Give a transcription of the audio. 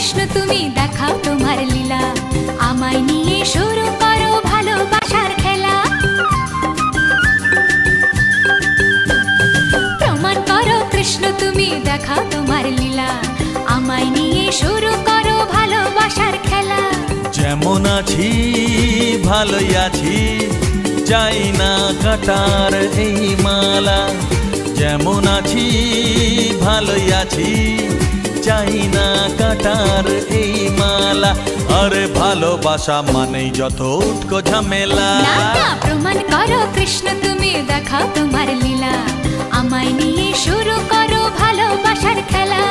কৃষ্ণ তুমি দেখাও তোমার লীলা, আমায় নিয়ে শুরু করো ভালোবাসার খেলা। প্রমাণ করো কৃষ্ণ তুমি দেখাও তোমার লীলা, আমায় নিয়ে শুরু করো ভালোবাসার খেলা। যেমন আছি ভালোই আছি, চাই না কাটার এই মালা। যেমন আছি ভালোই আছি, চাই না কাটার এই মালা। আরে ভালোবাসা মানেই যত উটকো ঝামেলা। না না, প্রমাণ করো কৃষ্ণ তুমি দেখাও তোমার লীলা, আমায় নিয়ে শুরু করো ভালোবাসার খেলা।